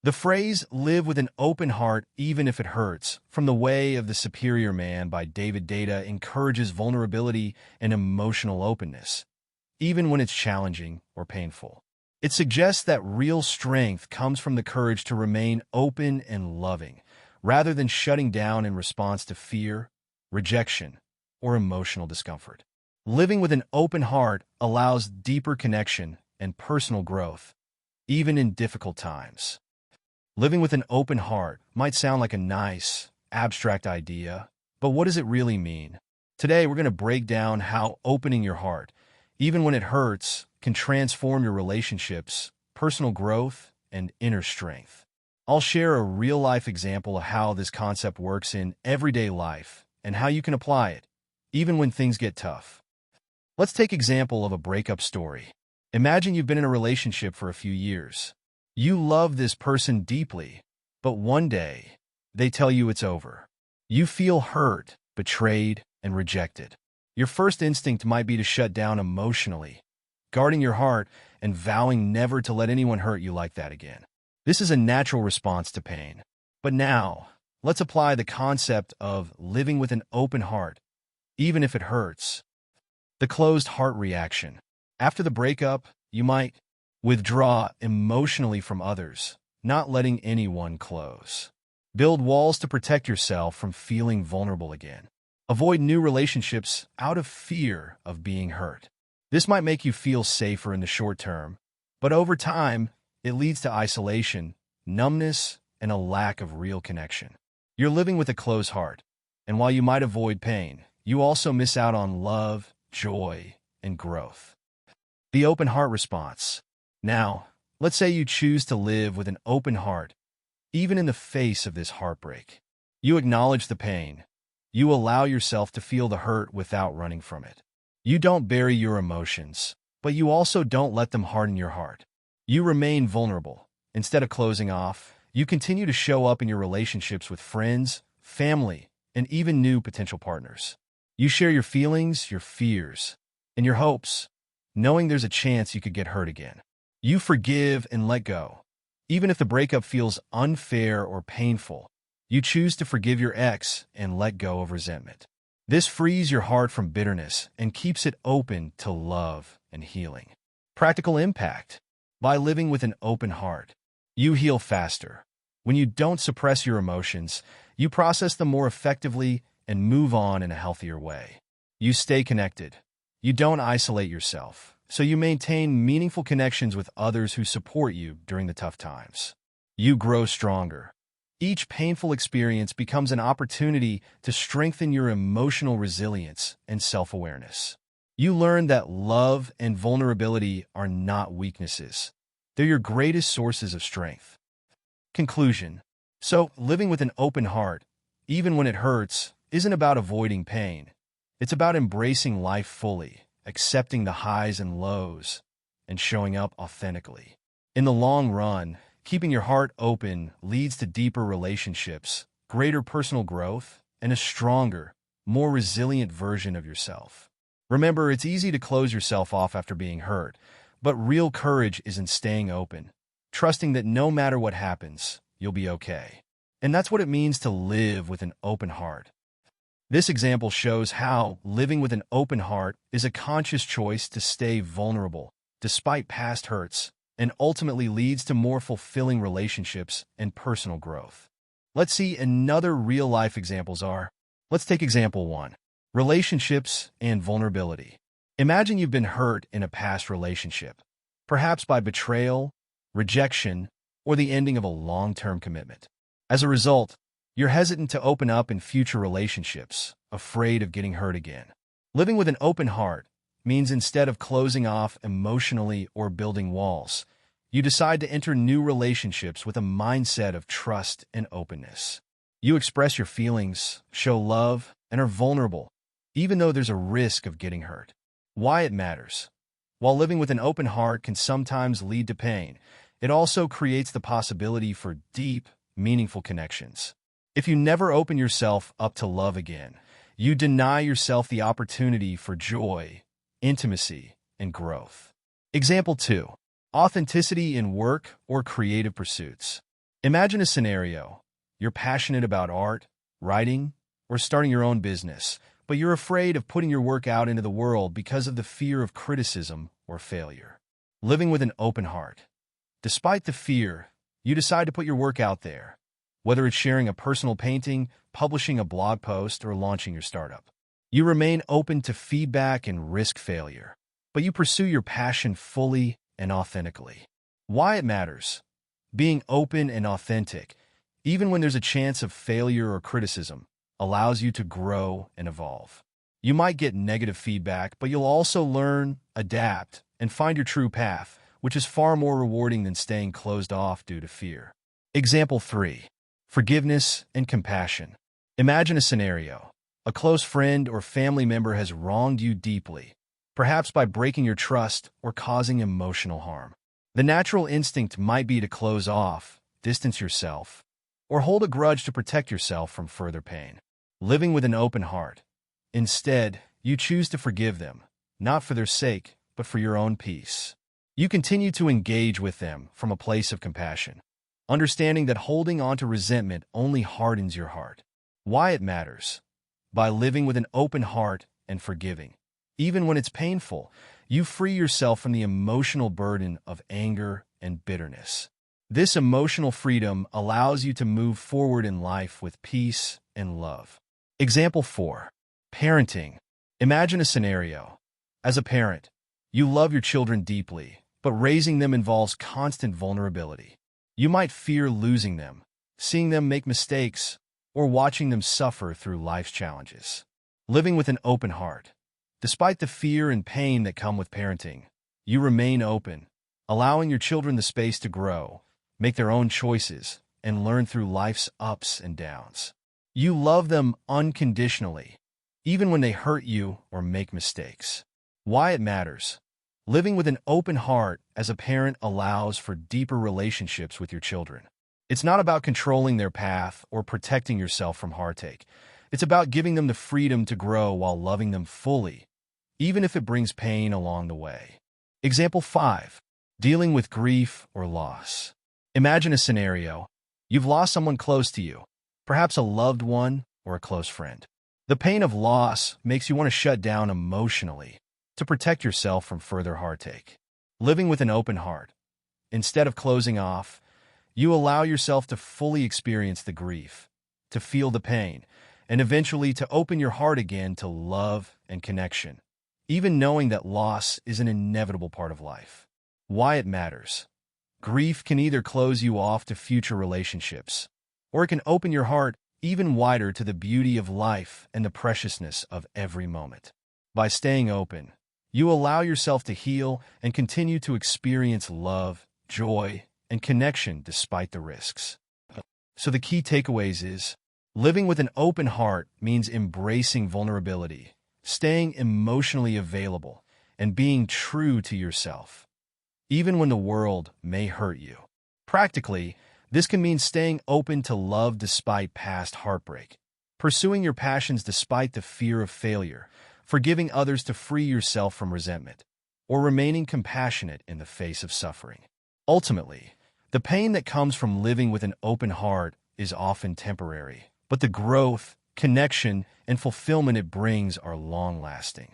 The phrase, live with an open heart even if it hurts, from The Way of the Superior Man by Deida encourages vulnerability and emotional openness, even when it's challenging or painful. It suggests that real strength comes from the courage to remain open and loving, rather than shutting down in response to fear, rejection, or emotional discomfort. Living with an open heart allows deeper connection and personal growth, even in difficult times. Living with an open heart might sound like a nice, abstract idea, but what does it really mean? Today, we're going to break down how opening your heart, even when it hurts, can transform your relationships, personal growth, and inner strength. I'll share a real-life example of how this concept works in everyday life and how you can apply it, even when things get tough. Let's take example of a breakup story. Imagine you've been in a relationship for a few years. You love this person deeply, but one day, they tell you it's over. You feel hurt, betrayed, and rejected. Your first instinct might be to shut down emotionally, guarding your heart and vowing never to let anyone hurt you like that again. This is a natural response to pain. But now, let's apply the concept of living with an open heart, even if it hurts. The closed heart reaction. After the breakup, you might withdraw emotionally from others, not letting anyone close. Build walls to protect yourself from feeling vulnerable again. Avoid new relationships out of fear of being hurt. This might make you feel safer in the short term, but over time, it leads to isolation, numbness, and a lack of real connection. You're living with a closed heart, and while you might avoid pain, you also miss out on love, joy, and growth. The open heart response. Now, let's say you choose to live with an open heart, even in the face of this heartbreak. You acknowledge the pain. You allow yourself to feel the hurt without running from it. You don't bury your emotions, but you also don't let them harden your heart. You remain vulnerable. Instead of closing off, you continue to show up in your relationships with friends, family, and even new potential partners. You share your feelings, your fears, and your hopes, knowing there's a chance you could get hurt again. You forgive and let go. Even if the breakup feels unfair or painful, you choose to forgive your ex and let go of resentment. This frees your heart from bitterness and keeps it open to love and healing. Practical impact. By living with an open heart, you heal faster. When you don't suppress your emotions, you process them more effectively and move on in a healthier way. You stay connected. You don't isolate yourself, so you maintain meaningful connections with others who support you during the tough times. You grow stronger. Each painful experience becomes an opportunity to strengthen your emotional resilience and self-awareness. You learn that love and vulnerability are not weaknesses. They're your greatest sources of strength. Conclusion. So, living with an open heart, even when it hurts, isn't about avoiding pain. It's about embracing life fully, accepting the highs and lows, and showing up authentically. In the long run, keeping your heart open leads to deeper relationships, greater personal growth, and a stronger, more resilient version of yourself. Remember, it's easy to close yourself off after being hurt, but real courage is in staying open, trusting that no matter what happens, you'll be okay. And that's what it means to live with an open heart. This example shows how living with an open heart is a conscious choice to stay vulnerable, despite past hurts, and ultimately leads to more fulfilling relationships and personal growth. Let's see another real-life examples are. Let's take example 1. Relationships and vulnerability. Imagine you've been hurt in a past relationship, perhaps by betrayal, rejection, or the ending of a long-term commitment. As a result, you're hesitant to open up in future relationships, afraid of getting hurt again. Living with an open heart means instead of closing off emotionally or building walls, you decide to enter new relationships with a mindset of trust and openness. You express your feelings, show love, and are vulnerable, even though there's a risk of getting hurt. Why it matters. While living with an open heart can sometimes lead to pain, it also creates the possibility for deep, meaningful connections. If you never open yourself up to love again, you deny yourself the opportunity for joy, intimacy, and growth. Example 2. Authenticity in work or creative pursuits. Imagine a scenario. You're passionate about art, writing, or starting your own business, but you're afraid of putting your work out into the world because of the fear of criticism or failure. Living with an open heart. Despite the fear, you decide to put your work out there, whether it's sharing a personal painting, publishing a blog post, or launching your startup. You remain open to feedback and risk failure, but you pursue your passion fully and authentically. Why it matters. Being open and authentic, even when there's a chance of failure or criticism, allows you to grow and evolve. You might get negative feedback, but you'll also learn, adapt, and find your true path, which is far more rewarding than staying closed off due to fear. Example 3. Forgiveness and compassion. Imagine a scenario. A close friend or family member has wronged you deeply, perhaps by breaking your trust or causing emotional harm. The natural instinct might be to close off, distance yourself, or hold a grudge to protect yourself from further pain. Living with an open heart. Instead, you choose to forgive them, not for their sake, but for your own peace. You continue to engage with them from a place of compassion, understanding that holding on to resentment only hardens your heart. Why it matters. By living with an open heart and forgiving, even when it's painful, you free yourself from the emotional burden of anger and bitterness. This emotional freedom allows you to move forward in life with peace and love. Example 4. Parenting. Imagine a scenario. As a parent, you love your children deeply, but raising them involves constant vulnerability. You might fear losing them, seeing them make mistakes, or watching them suffer through life's challenges. Living with an open heart. Despite the fear and pain that come with parenting, you remain open, allowing your children the space to grow, make their own choices, and learn through life's ups and downs. You love them unconditionally, even when they hurt you or make mistakes. Why it matters. Living with an open heart as a parent allows for deeper relationships with your children. It's not about controlling their path or protecting yourself from heartache. It's about giving them the freedom to grow while loving them fully, even if it brings pain along the way. Example 5. Dealing with grief or loss. Imagine a scenario. You've lost someone close to you, perhaps a loved one or a close friend. The pain of loss makes you want to shut down emotionally to protect yourself from further heartache. Living with an open heart. Instead of closing off, you allow yourself to fully experience the grief, to feel the pain, and eventually to open your heart again to love and connection, even knowing that loss is an inevitable part of life. Why it matters. Grief can either close you off to future relationships, or it can open your heart even wider to the beauty of life and the preciousness of every moment. By staying open, you allow yourself to heal and continue to experience love, joy, and connection despite the risks. So the key takeaways is, living with an open heart means embracing vulnerability, staying emotionally available, and being true to yourself, even when the world may hurt you. Practically, this can mean staying open to love despite past heartbreak, pursuing your passions despite the fear of failure, forgiving others to free yourself from resentment, or remaining compassionate in the face of suffering. Ultimately, the pain that comes from living with an open heart is often temporary, but the growth, connection, and fulfillment it brings are long-lasting.